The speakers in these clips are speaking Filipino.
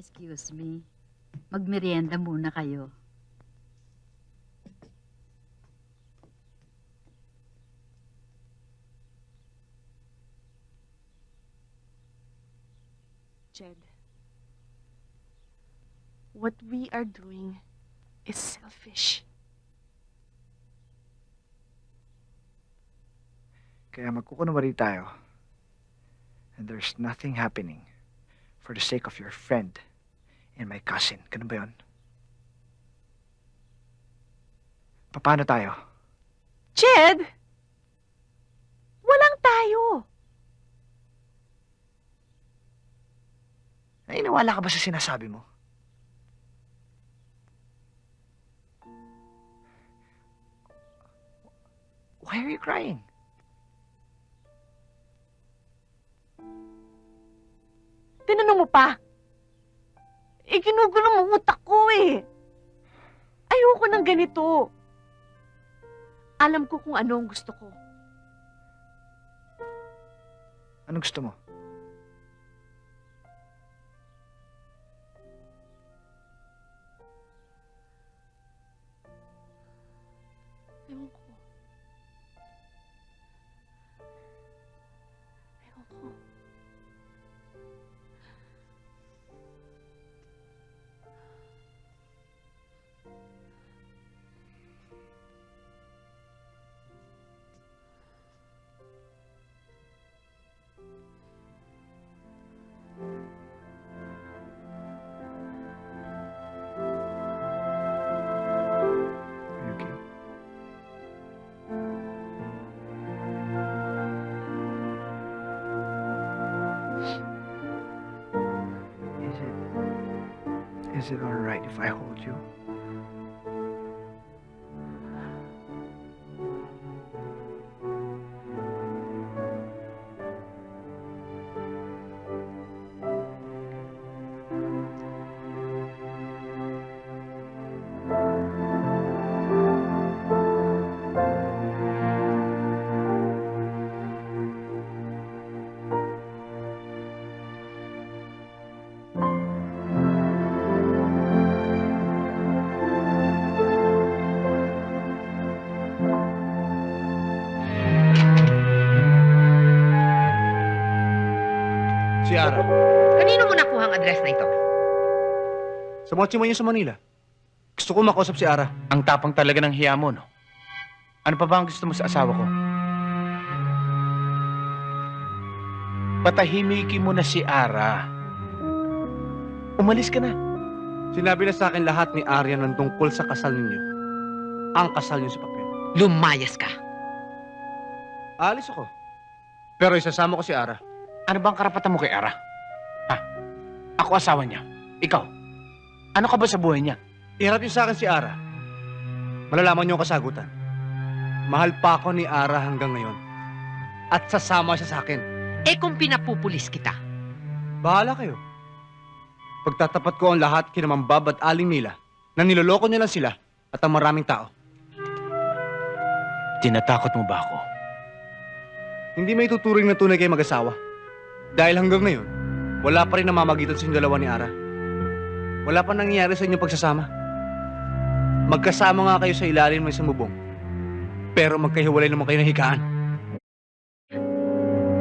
Excuse me. Magmerienda muna kayo. Jed, what we are doing is selfish. Kaya magkukunwari tayo. And there's nothing happening for the sake of your friend and my cousin. Ganun ba yun? Paano tayo? Jed! Walang tayo. Nainiwala ka ba sa sinasabi mo? Why are you crying? Tinanong mo pa? Ginugulo mo utak ko eh. Ayoko ng ganito. Alam ko kung ano ang gusto ko. Anong gusto mo? Ewan ko. Ewan ko. Are you okay? Is it all right if I hold you? Si Ara. Kanino mo nakuha ang address na ito? Sa mga niyo sa Manila. Gusto ko makausap si Ara. Ang tapang talaga ng hiya mo, no? Ano pa ba ang gusto mo sa asawa ko? Patahimikin mo na si Ara. Umalis ka na. Sinabi na sa akin lahat ni Aryan ng tungkol sa kasal ninyo. Ang kasal niyo sa papel. Lumayas ka. Aalis ako. Pero isasama ko si Ara. Ano bang karapatan mo kay Ara? Ha? Ako asawa niya. Ikaw. Ano ka ba sa buhay niya? Iharap niyo sa akin si Ara. Malalaman niyo ang kasagutan. Mahal pa ako ni Ara hanggang ngayon. At sasama siya sa akin. Eh kung pinapupulis kita, Bahala kayo. Pagtatapat ko ang lahat kina Mambab at Aling Nila na niloloko niya lang sila at ang maraming tao. Tinatakot mo ba ako? Hindi may tuturing na tunay kayo mag-asawa. Dahil hanggang ngayon, wala pa rin namamagitan sa inyong dalawa ni Ara. Wala pa nangyayari sa inyong pagsasama. Magkasama nga kayo sa ilalim ng isang bubong. Pero magkahiwalay naman kayo ng higaan.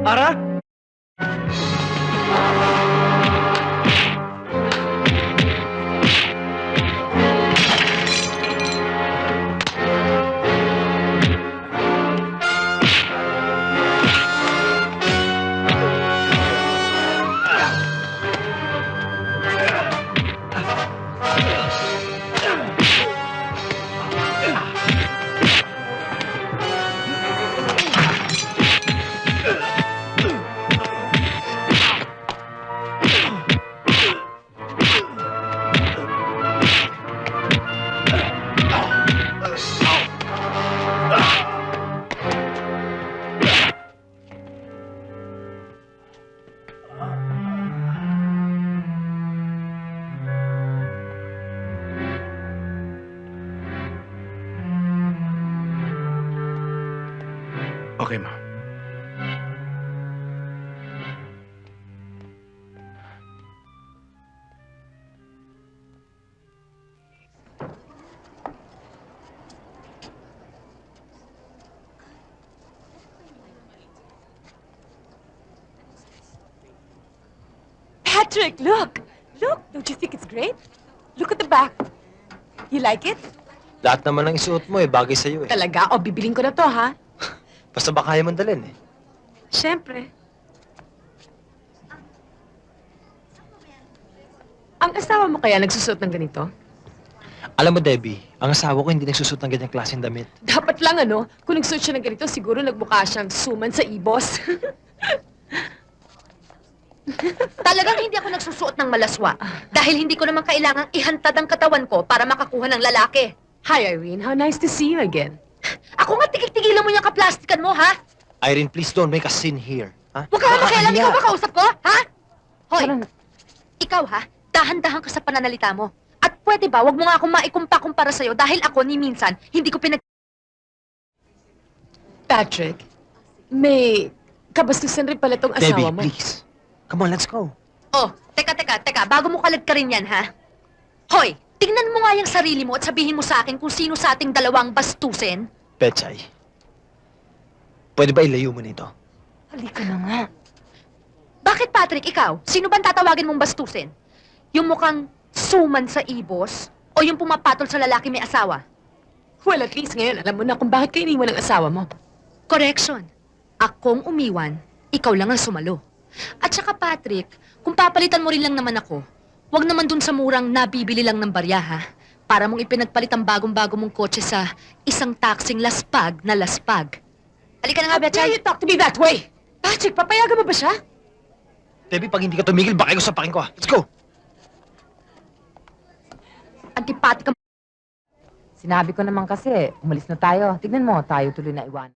Ara? Okay, ma. Patrick, look! Look, don't you think it's great? Look at the back. You like it? Lahat naman ng isuot mo bagay sa'yo Talaga? O, bibiling ko na to, ha? Basta ba kaya mong dalhin Siyempre. Ang asawa mo kaya nagsusuot ng ganito? Alam mo, Debbie, ang asawa ko hindi nagsusuot ng ganyang klaseng damit. Dapat lang, ano? Kung nagsuot siya ng ganito, siguro nagmukha siyang suman sa ibos. Talagang hindi ako nagsusuot ng malaswa. Dahil hindi ko naman kailangang ihantad ang katawan ko para makakuha ng lalaki. Hi, Irene. How nice to see you again. Ako nga tigil-tigilan mo yung kaplastikan mo, ha? Irene, please don't make a scene here. Ha? Huwag ka nga makialam, ikaw ba kausap ko, ha? Hoy, Parang- ikaw ha, dahan-dahan ka sa pananalita mo. At pwede ba, wag mo nga akong maikumpa-kumpara sa'yo dahil ako ni minsan, hindi ko Patrick, may kabastusan rin pala tong asawa Debbie, mo. please. Come on, let's go. Oh, teka, bago mo kalag ka rin yan, ha? Hoy, tingnan mo nga yung sarili mo at sabihin mo sa akin kung sino sa ating dalawang bastusin. Petsay, pwede ba ilayo mo nito? Halika na nga. Bakit, Patrick, ikaw? Sino bang tatawagin mong bastusin? Yung mukhang suman sa ibos? O yung pumapatol sa lalaki may asawa? Well, at least ngayon, alam mo na kung bakit ka iniwan ng asawa mo. Correction. Akong umiwan, ikaw lang ang sumalo. At saka, Patrick, kung papalitan mo rin lang naman ako, wag naman dun sa murang nabibili lang ng barya, ha? Para mong ipinagpalit ang bagong-bago mong kotse sa isang taksing laspag na laspag. Halika na nga, How dare Betchay. you talk to me that way? Patrick, papayagan mo ba siya? Debbie, pag hindi ka tumigil, baka ko sapakin ko. Let's go! Antipatika. Sinabi ko naman kasi, umalis na tayo. Tignan mo, tayo tuloy na iwan.